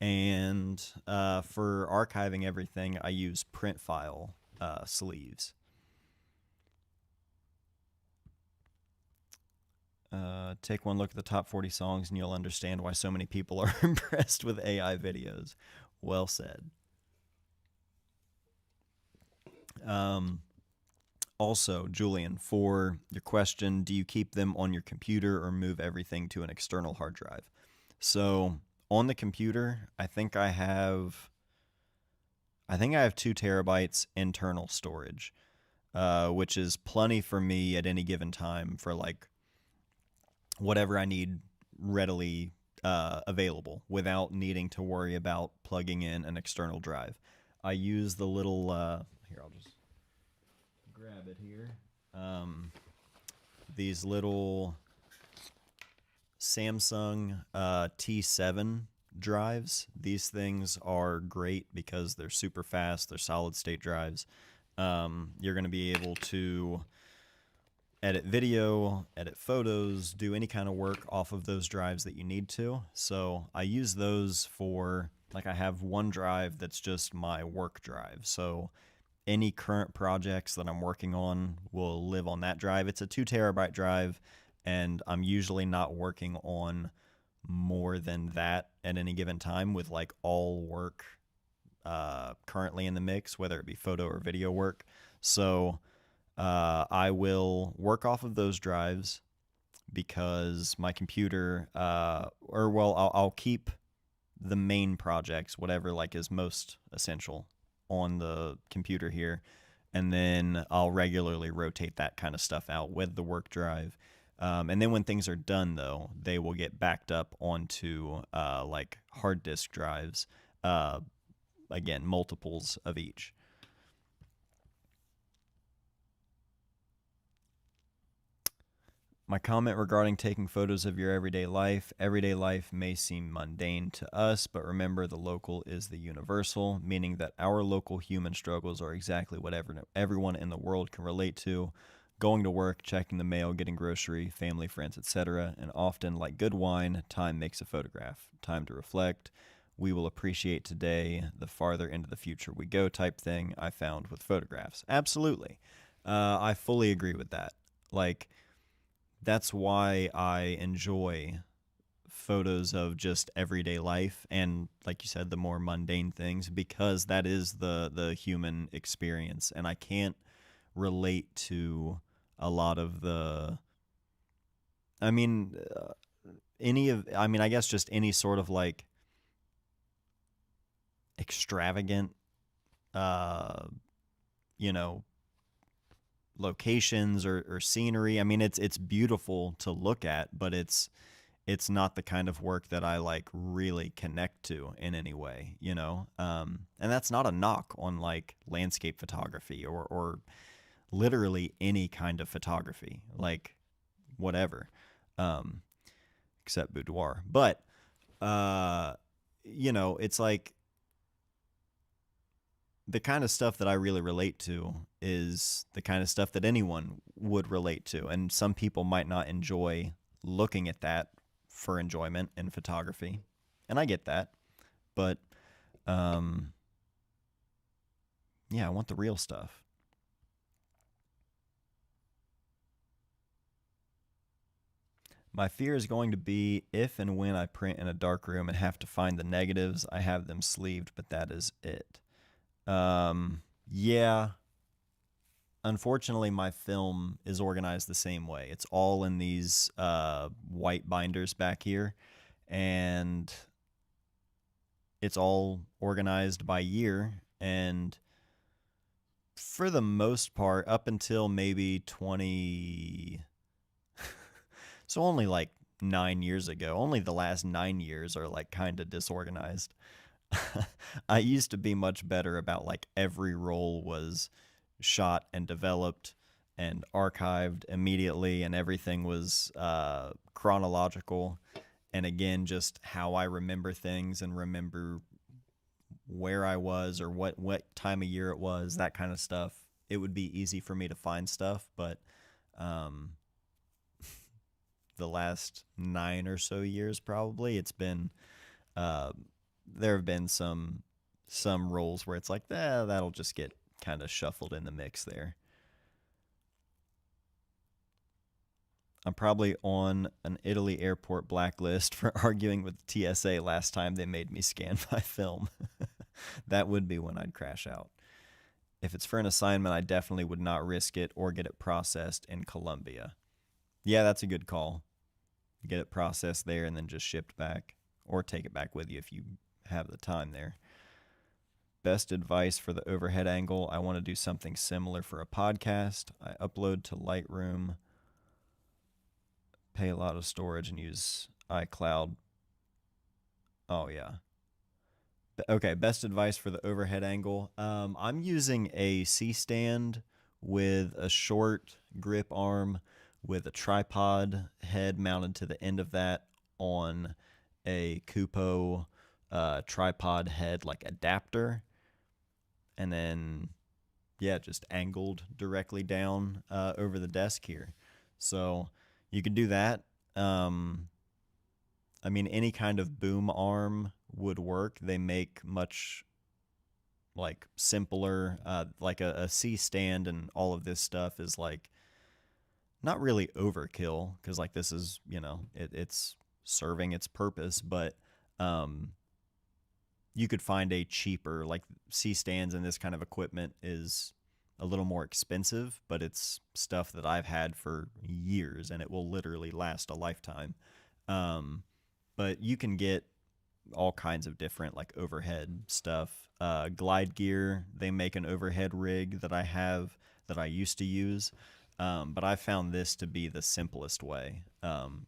And for archiving everything, I use print file sleeves. Take one look at the top 40 songs and you'll understand why so many people are impressed with AI videos. Well said. Also, Julian, for your question, do you keep them on your computer or move everything to an external hard drive? So on the computer, I think I have 2 terabytes internal storage, which is plenty for me at any given time for like whatever I need readily available without needing to worry about plugging in an external drive. I use the little, here, I'll just grab it here. These little Samsung T7 drives. These things are great because they're super fast. They're solid state drives. You're going to be able to edit video, edit photos, do any kind of work off of those drives that you need to. So I use those for, like, I have one drive that's just my work drive. So any current projects that I'm working on will live on that drive. It's a 2 terabyte drive, and I'm usually not working on more than that at any given time with like all work currently in the mix, whether it be photo or video work. So I will work off of those drives because my computer, I'll keep the main projects, whatever like is most essential, on the computer here, and then I'll regularly rotate that kind of stuff out with the work drive. And then when things are done, though, they will get backed up onto like hard disk drives, again, multiples of each. My comment regarding taking photos of your everyday life. Everyday life may seem mundane to us, but remember the local is the universal, meaning that our local human struggles are exactly what everyone in the world can relate to. Going to work, checking the mail, getting grocery, family, friends, etc. And often, like good wine, time makes a photograph. Time to reflect. We will appreciate today the farther into the future we go type thing I found with photographs. Absolutely. I fully agree with that. Like, that's why I enjoy photos of just everyday life and, like you said, the more mundane things, because that is the human experience, and I can't relate to a lot of the, I guess just any sort of like extravagant, you know, locations or scenery. I mean, it's beautiful to look at, but it's not the kind of work that I like really connect to in any way, you know? And that's not a knock on like landscape photography or literally any kind of photography, like whatever, except boudoir. But, you know, it's like the kind of stuff that I really relate to is the kind of stuff that anyone would relate to. And some people might not enjoy looking at that for enjoyment in photography. And I get that. But, yeah, I want the real stuff. My fear is going to be if and when I print in a dark room and have to find the negatives, I have them sleeved, but that is it. Yeah. Unfortunately, my film is organized the same way. It's all in these white binders back here, and it's all organized by year. And for the most part, up until maybe 20, so only like 9 years ago, only the last 9 years are like kind of disorganized. I used to be much better about like every roll was shot and developed and archived immediately, and everything was chronological. And again, just how I remember things and remember where I was or what time of year it was, that kind of stuff. It would be easy for me to find stuff, but um, the last 9 or so years, probably, it's been uh, there have been some roles where it's like, that'll just get kind of shuffled in the mix there. I'm probably on an Italy airport blacklist for arguing with the TSA last time they made me scan my film. That would be when I'd crash out. If it's for an assignment, I definitely would not risk it or get it processed in Colombia. Yeah, that's a good call. Get it processed there and then just shipped back, or take it back with you if you have the time there. Best advice for the overhead angle. I want to do something similar for a podcast. I upload to Lightroom, pay a lot of storage, and use iCloud. Oh, yeah. Okay, best advice for the overhead angle. I'm using a C-stand with a short grip arm with a tripod head mounted to the end of that on a Kupo tripod head like adapter, and then just angled directly down over the desk here. So you could do that. I mean, any kind of boom arm would work. They make much like simpler, like a C stand and all of this stuff is like not really overkill, because like this is, it's serving its purpose, but um, you could find a cheaper, like C stands and this kind of equipment is a little more expensive, but it's stuff that I've had for years and it will literally last a lifetime. Um, but you can get all kinds of different like overhead stuff. Glide Gear, they make an overhead rig that I have that I used to use. But I found this to be the simplest way.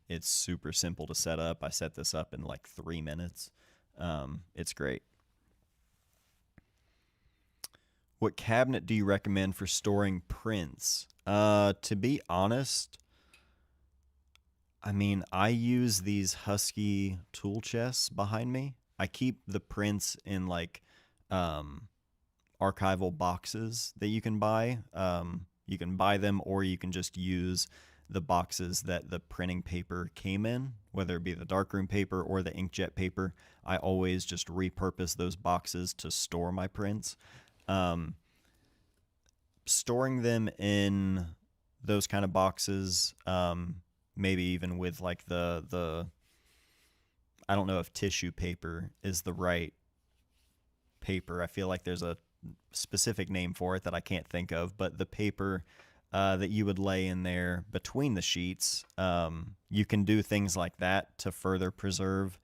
It's super simple to set up. I set this up in like 3 minutes. It's great. What cabinet do you recommend for storing prints? To be honest, I mean, I use these Husky tool chests behind me. I keep the prints in like um, archival boxes that you can buy. You can buy them, or you can just use the boxes that the printing paper came in, whether it be the darkroom paper or the inkjet paper. I always just repurpose those boxes to store my prints. Um, Storing them in those kind of boxes, maybe even with like the I don't know if tissue paper is the right paper. I feel like there's a specific name for it that I can't think of, but the paper that you would lay in there between the sheets, you can do things like that to further preserve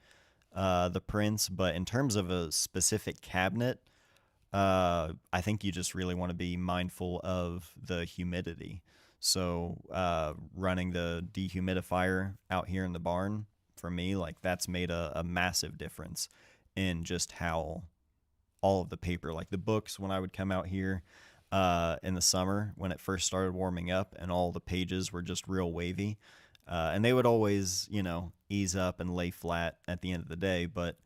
the prints. But in terms of a specific cabinet, I think you just really want to be mindful of the humidity. So running the dehumidifier out here in the barn, for me, like that's made a massive difference in just how all of the paper, like the books, when I would come out here in the summer when it first started warming up and all the pages were just real wavy. And they would always, ease up and lay flat at the end of the day. But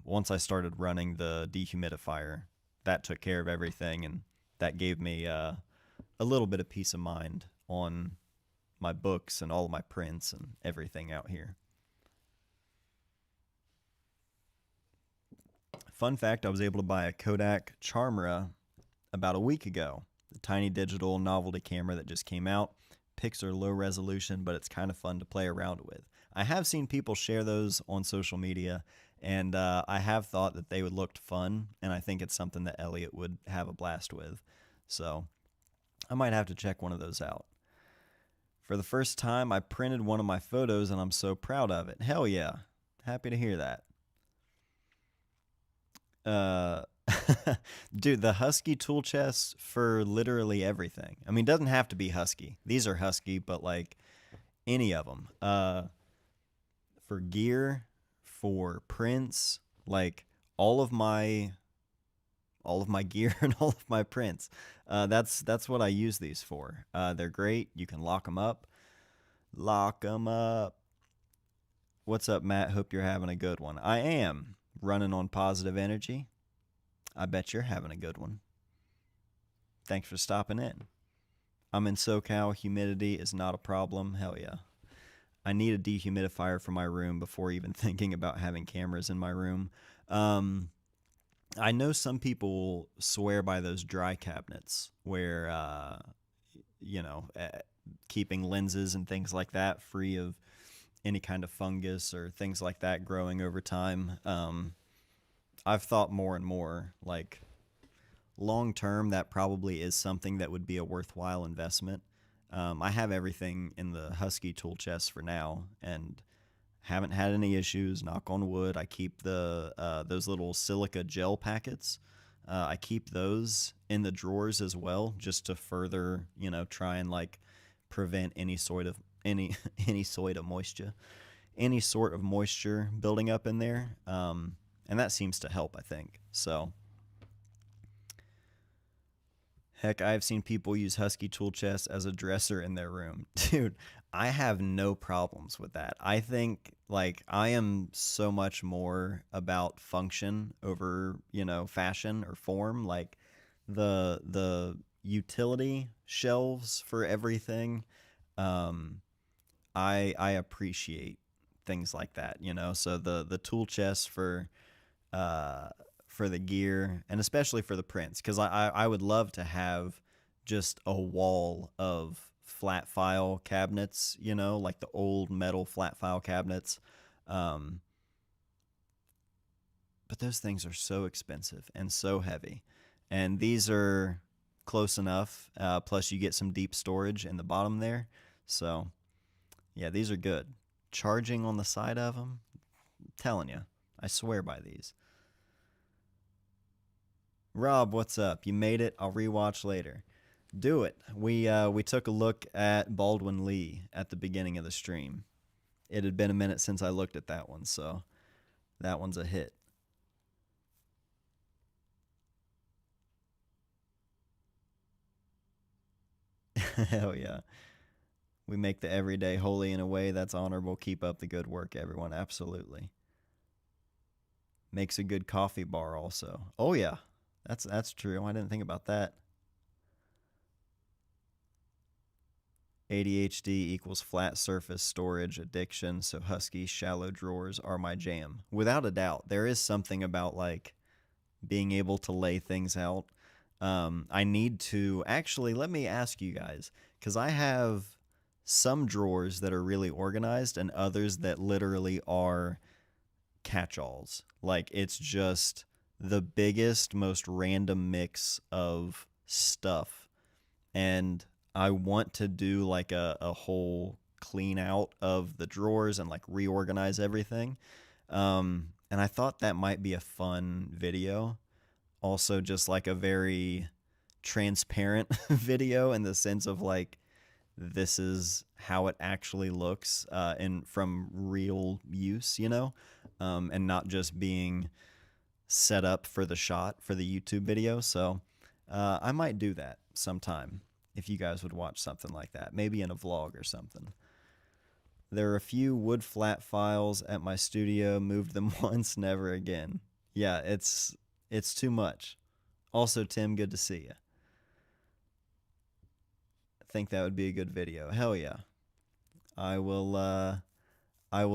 once I started running the dehumidifier, that took care of everything. And that gave me a little bit of peace of mind on my books and all of my prints and everything out here. Fun fact, I was able to buy a Kodak Charmera about a week ago. The tiny digital novelty camera that just came out. Pics are low resolution, but it's kind of fun to play around with. I have seen people share those on social media, and I have thought that they would look fun, and I think it's something that Elliot would have a blast with. So I might have to check one of those out. For the first time, I printed one of my photos, and I'm so proud of it. Hell yeah. Happy to hear that. Uh, Dude, the Husky tool chests for literally everything. I mean, it doesn't have to be Husky. These are Husky, but like any of them. For gear, for prints, like all of my gear and all of my prints. That's what I use these for. They're great. You can lock them up. Lock them up. What's up, Matt? Hope you're having a good one. I am running on positive energy. I bet you're having a good one. Thanks for stopping in. I'm in SoCal. Humidity is not a problem. Hell yeah. I need a dehumidifier for my room before even thinking about having cameras in my room. I know some people swear by those dry cabinets where, keeping lenses and things like that free of any kind of fungus or things like that growing over time. I've thought more and more, like, long term, that probably is something that would be a worthwhile investment. I have everything in the Husky tool chest for now, and haven't had any issues. Knock on wood. I keep the those little silica gel packets. I keep those in the drawers as well, just to further, try and like prevent any sort of moisture, any sort of moisture building up in there. And that seems to help, I think. So. Heck, I've seen people use Husky tool chests as a dresser in their room. Dude, I have no problems with that. I think, like, I am so much more about function over, fashion or form. Like, the utility shelves for everything, I appreciate things like that, So the tool chests for the gear, and especially for the prints, because I would love to have just a wall of flat file cabinets, like the old metal flat file cabinets. But those things are so expensive and so heavy. And these are close enough. Plus, you get some deep storage in the bottom there. So, yeah, these are good. Charging on the side of them, I'm telling you, I swear by these. Rob, what's up? You made it. I'll rewatch later. Do it. We took a look at Baldwin Lee at the beginning of the stream. It had been a minute since I looked at that one, so that one's a hit. Hell yeah. We make the everyday holy in a way that's honorable. Keep up the good work, everyone. Absolutely. Makes a good coffee bar also. Oh yeah. That's true. I didn't think about that. ADHD equals flat surface storage addiction, so Husky shallow drawers are my jam. Without a doubt. There is something about, like, being able to lay things out. I need to... Actually, let me ask you guys, because I have some drawers that are really organized and others that literally are catch-alls. Like, it's just the biggest, most random mix of stuff. And I want to do like a whole clean out of the drawers and like reorganize everything. And I thought that might be a fun video. Also, just like a very transparent video in the sense of like, this is how it actually looks from real use, and not just being set up for the shot for the YouTube video. So I might do that sometime if you guys would watch something like that, maybe in a vlog or something. There are a few wood flat files at my studio. Moved them once, never again. Yeah, it's too much. Also, Tim, good to see you. I think that would be a good video. Hell yeah. I will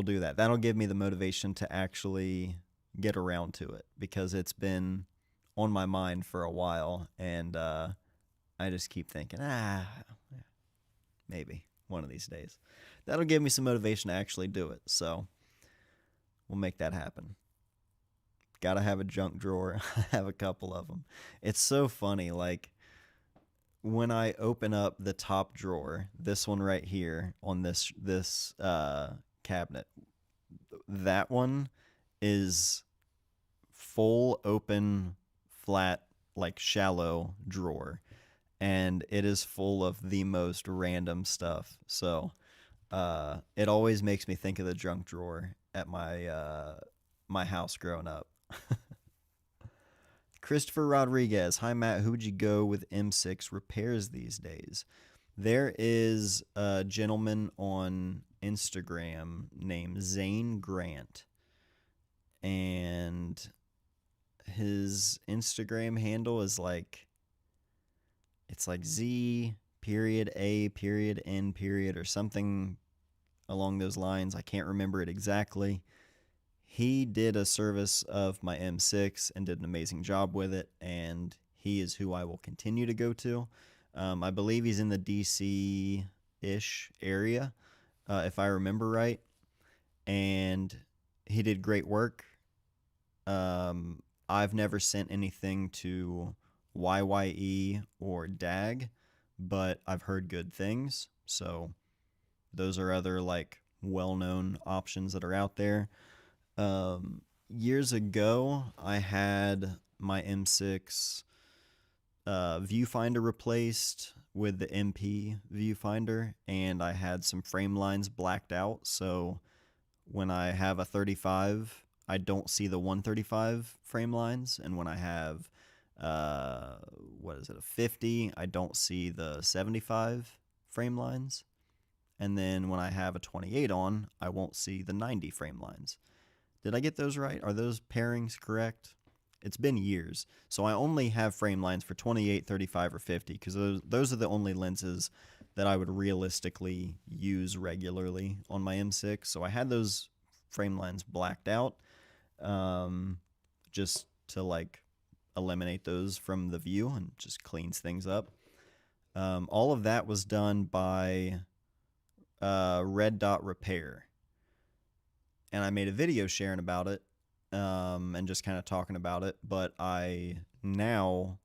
do that. That'll give me the motivation to actually get around to it, because it's been on my mind for a while, and I just keep thinking, maybe one of these days. That'll give me some motivation to actually do it, so we'll make that happen. Gotta have a junk drawer. I have a couple of them. It's so funny, like, when I open up the top drawer, this one right here on this cabinet, that one is full open, flat, like shallow drawer, and it is full of the most random stuff. So it always makes me think of the junk drawer at my house growing up. Christopher Rodriguez. Hi, Matt. Who would you go with M6 repairs these days? There is a gentleman on Instagram named Zane Grant. And his Instagram handle is like, it's like Z period A period N period or something along those lines. I can't remember it exactly. He did a service of my M6 and did an amazing job with it, and he is who I will continue to go to. I believe he's in the DC-ish area, if I remember right, and he did great work. I've never sent anything to YYE or DAG, but I've heard good things, so those are other like well-known options that are out there. Years ago, I had my M6 viewfinder replaced with the MP viewfinder, and I had some frame lines blacked out, so when I have a 35, I don't see the 135 frame lines, and when I have a 50, I don't see the 75 frame lines, and then when I have a 28 on, I won't see the 90 frame lines. Did I get those right? Are those pairings correct? It's been years, so I only have frame lines for 28, 35, or 50, because those are the only lenses that I would realistically use regularly on my M6, so I had those frame lines blacked out, just to like eliminate those from the view and just cleans things up. All of that was done by Red Dot Repair, and I made a video sharing about it, and just kind of talking about it, but I now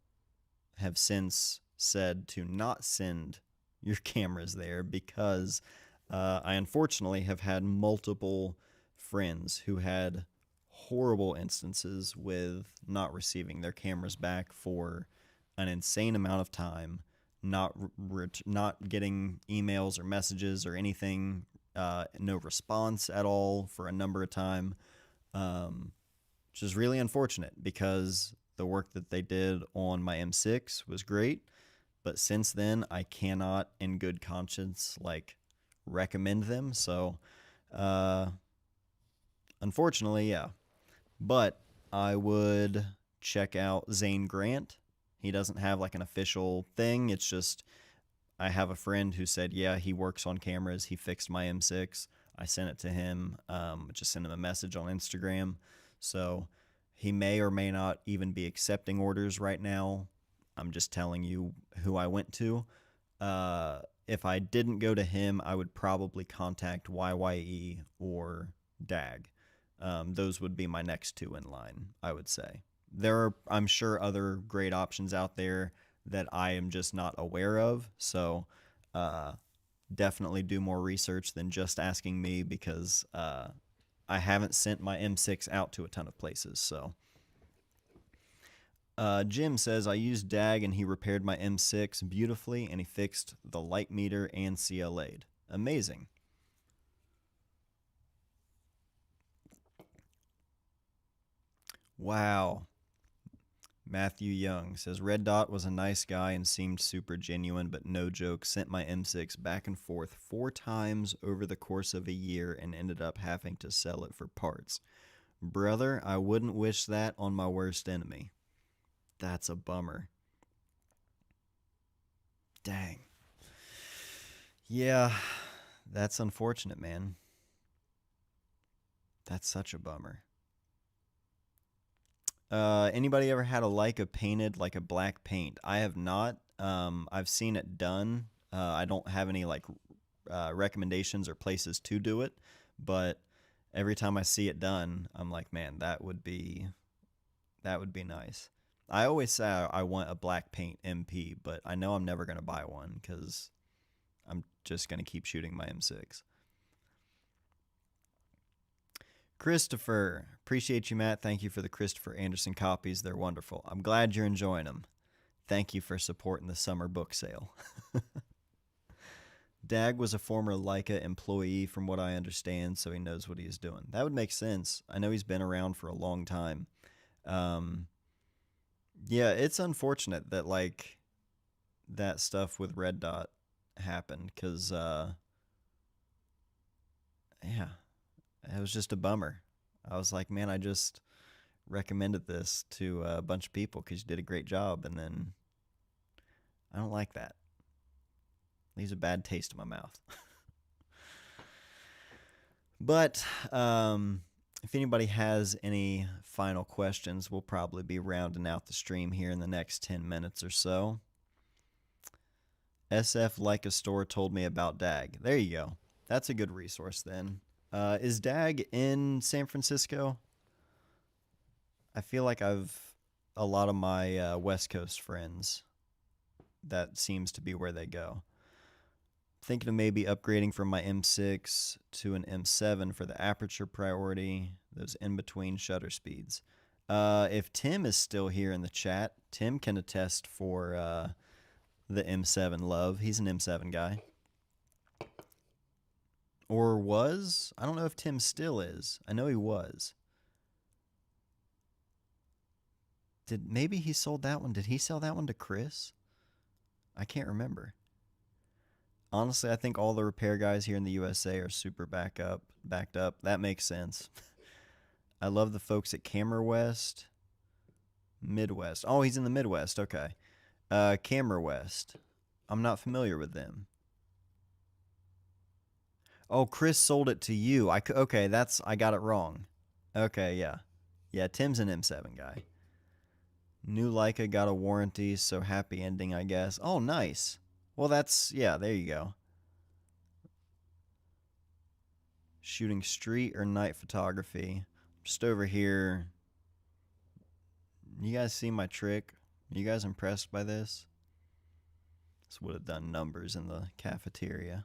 have since said to not send your cameras there because I unfortunately have had multiple friends who had horrible instances with not receiving their cameras back for an insane amount of time, not getting emails or messages or anything, no response at all for a number of time, which is really unfortunate because the work that they did on my M6 was great, but since then I cannot in good conscience like recommend them, so unfortunately, yeah. But I would check out Zane Grant. He doesn't have like an official thing. It's just I have a friend who said, yeah, he works on cameras. He fixed my M6. I sent it to him. Just sent him a message on Instagram. So he may or may not even be accepting orders right now. I'm just telling you who I went to. If I didn't go to him, I would probably contact YYE or DAG. Those would be my next two in line, I would say. There are, I'm sure, other great options out there that I am just not aware of. So definitely do more research than just asking me because I haven't sent my M6 out to a ton of places. So Jim says, I used DAG and he repaired my M6 beautifully and he fixed the light meter and CLA'd. Amazing. Wow. Matthew Young says, Red Dot was a nice guy and seemed super genuine, but no joke, sent my M6 back and forth 4 times over the course of a year and ended up having to sell it for parts. Brother, I wouldn't wish that on my worst enemy. That's a bummer. Dang. Yeah, that's unfortunate, man. That's such a bummer. Anybody ever had a Leica painted like a black paint? I have not. I've seen it done. I don't have any like recommendations or places to do it, but every time I see it done, I'm like, man, that would be nice. I always say I want a black paint MP, but I know I'm never going to buy one because I'm just going to keep shooting my M6. Christopher, appreciate you, Matt. Thank you for the Christopher Anderson copies. They're wonderful. I'm glad you're enjoying them. Thank you for supporting the summer book sale. Dag was a former Leica employee from what I understand, so he knows what he is doing. That would make sense. I know he's been around for a long time. Yeah, it's unfortunate that like that stuff with Red Dot happened because yeah, it was just a bummer. I was like, man, I just recommended this to a bunch of people because you did a great job, and then I don't like that. Leaves a bad taste in my mouth. But if anybody has any final questions, we'll probably be rounding out the stream here in the next 10 minutes or so. SF Leica Store told me about DAG. There you go. That's a good resource then. Is DAG in San Francisco? I feel like I've a lot of my West Coast friends. That seems to be where they go. Thinking of maybe upgrading from my M6 to an M7 for the aperture priority, those in-between shutter speeds. If Tim is still here in the chat, Tim can attest for the M7 love. He's an M7 guy. Or was? I don't know if Tim still is. I know he was. Maybe he sold that one? Did he sell that one to Chris? I can't remember. Honestly, I think all the repair guys here in the USA are super backed up. That makes sense. I love the folks at Camera West. Midwest. Oh, he's in the Midwest. Okay. Camera West. I'm not familiar with them. Oh, Chris sold it to you. Okay, I got it wrong. Okay, yeah. Yeah, Tim's an M7 guy. New Leica got a warranty, so happy ending, I guess. Oh, nice. Well, yeah, there you go. Shooting street or night photography. Just over here. You guys see my trick? You guys impressed by this? This would have done numbers in the cafeteria.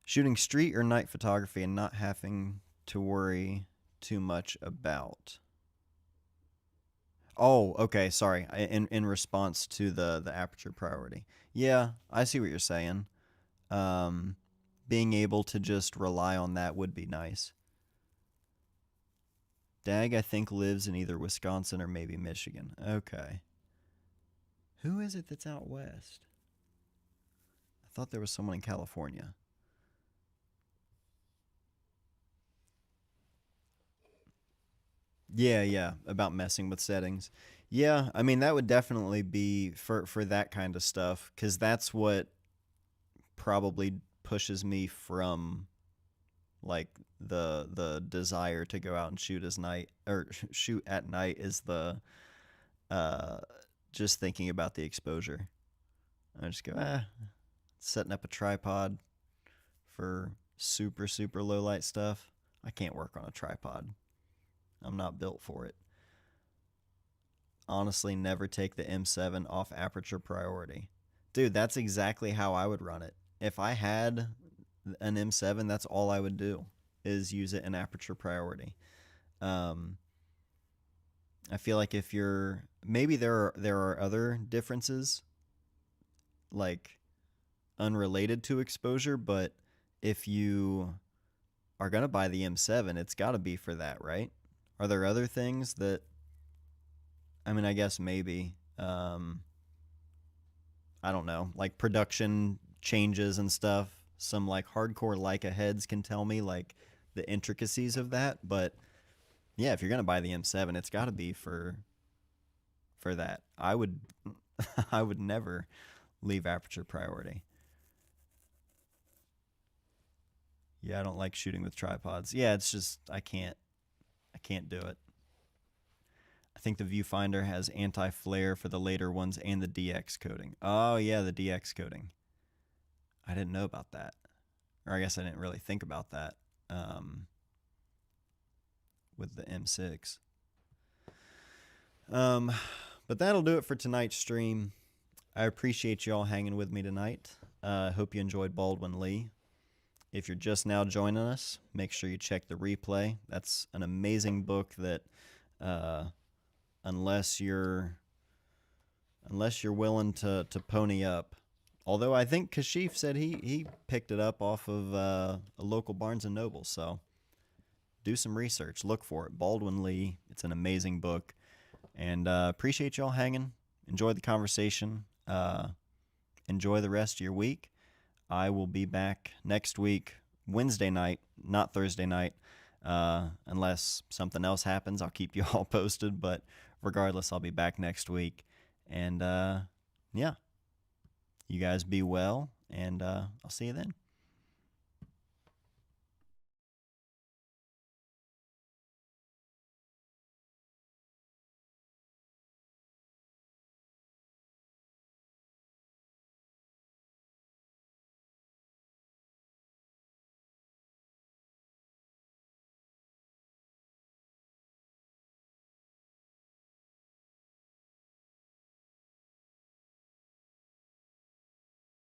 Shooting street or night photography and not having to worry too much about. Oh, okay, sorry. In response to the aperture priority. Yeah, I see what you're saying. Being able to just rely on that would be nice. Dag, I think, lives in either Wisconsin or maybe Michigan. Okay. Who is it that's out west? I thought there was someone in California. Yeah, about messing with settings. Yeah, I mean that would definitely be for that kind of stuff cuz that's what probably pushes me from like the desire to go out and shoot shoot at night is the uh just thinking about the exposure. I just go, setting up a tripod for super low light stuff. I can't work on a tripod. I'm not built for it. Honestly, never take the M7 off aperture priority. Dude, that's exactly how I would run it. If I had an M7, that's all I would do is use it in aperture priority. I feel like if you're maybe there are other differences like unrelated to exposure, but if you are going to buy the M7, it's got to be for that, right? Are there other things that I mean, I guess maybe I don't know, like production changes and stuff. Some like hardcore Leica heads can tell me like the intricacies of that, but yeah, if you're gonna buy the M7, it's got to be for that. I would I would never leave aperture priority. Yeah, I don't like shooting with tripods. Yeah, it's just I can't do it. I think the viewfinder has anti-flare for the later ones and the DX coating. Oh yeah, the DX coating. I didn't know about that. Or I guess I didn't really think about that with the M6. But that'll do it for tonight's stream. I appreciate you all hanging with me tonight. Hope you enjoyed Baldwin Lee. If you're just now joining us, make sure you check the replay. That's an amazing book that unless you're willing to pony up. Although I think Kashif said he picked it up off of a local Barnes & Noble, so do some research. Look for it. Baldwin Lee. It's an amazing book. And appreciate y'all hanging. Enjoy the conversation. Enjoy the rest of your week. I will be back next week, Wednesday night, not Thursday night. Unless something else happens, I'll keep you all posted. But regardless, I'll be back next week. And yeah, you guys be well, and I'll see you then.